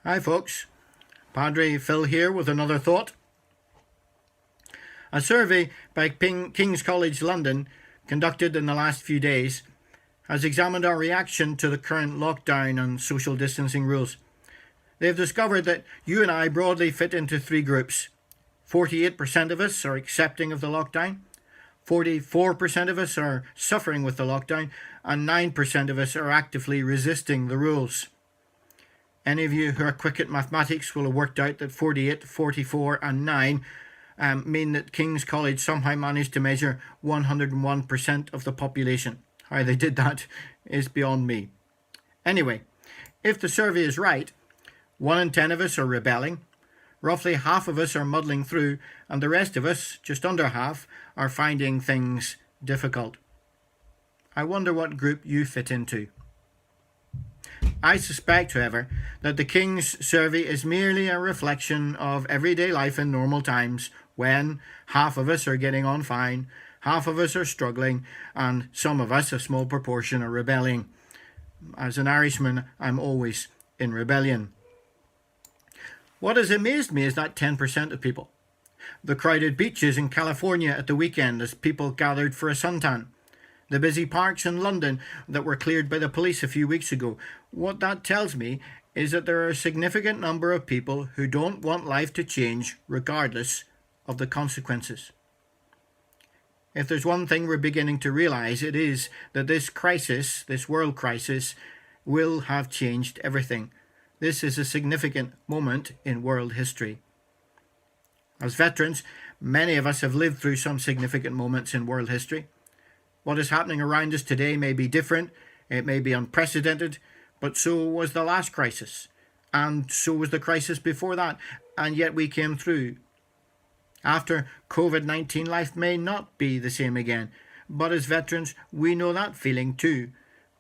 Hi folks, Padre Phil here with another thought. A survey by King's College London, conducted in the last few days, has examined our reaction to the current lockdown and social distancing rules. They have discovered that you and I broadly fit into three groups. 48% of us are accepting of the lockdown, 44% of us are suffering with the lockdown, and 9% of us are actively resisting the rules. Any of you who are quick at mathematics will have worked out that 48, 44 and 9 mean that King's College somehow managed to measure 101% of the population. How they did that is beyond me. Anyway, if the survey is right, 1 in 10 of us are rebelling, roughly half of us are muddling through, and the rest of us, just under half, are finding things difficult. I wonder what group you fit into. I suspect, however, that the King's survey is merely a reflection of everyday life in normal times when half of us are getting on fine, half of us are struggling, and some of us, a small proportion, are rebelling. As an Irishman, I'm always in rebellion. What has amazed me is that 10% of people. The crowded beaches in California at the weekend as people gathered for a suntan. The busy parks in London that were cleared by the police a few weeks ago. What that tells me is that there are a significant number of people who don't want life to change regardless of the consequences. If there's one thing we're beginning to realise, it is that this crisis, this world crisis, will have changed everything. This is a significant moment in world history. As veterans, many of us have lived through some significant moments in world history. What is happening around us today may be different, it may be unprecedented, but so was the last crisis, and so was the crisis before that, and yet we came through. After COVID-19, life may not be the same again, but as veterans, we know that feeling too.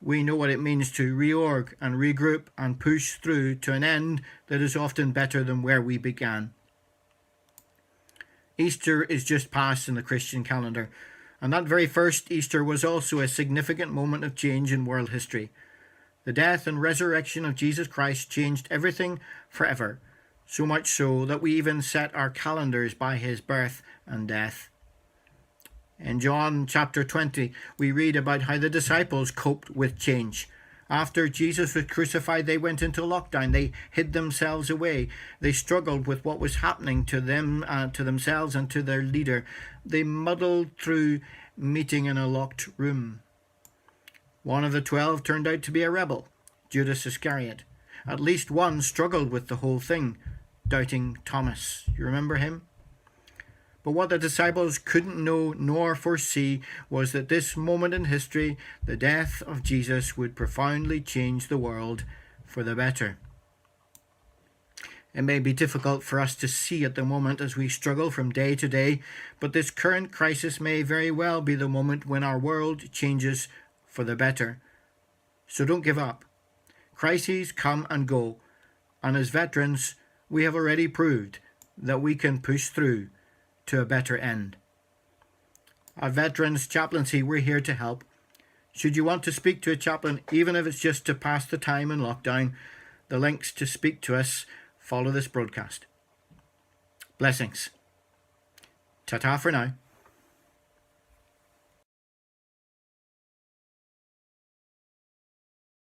We know what it means to reorg and regroup and push through to an end that is often better than where we began. Easter is just past in the Christian calendar, and that very first Easter was also a significant moment of change in world history. The death and resurrection of Jesus Christ changed everything forever, so much so that we even set our calendars by his birth and death. In John chapter 20, we read about how the disciples coped with change. After Jesus was crucified, they went into lockdown. They hid themselves away. They struggled with what was happening to them, to themselves and to their leader. They muddled through meeting in a locked room. One of the 12 turned out to be a rebel, Judas Iscariot. At least one struggled with the whole thing, doubting Thomas. You remember him? But what the disciples couldn't know nor foresee was that this moment in history, the death of Jesus, would profoundly change the world for the better. It may be difficult for us to see at the moment as we struggle from day to day, but this current crisis may very well be the moment when our world changes for the better. So don't give up. Crises come and go, and as veterans, we have already proved that we can push through to a better end. At Veterans Chaplaincy, we're here to help. Should you want to speak to a chaplain, even if it's just to pass the time in lockdown, the links to speak to us follow this broadcast. Blessings. Ta-ta for now.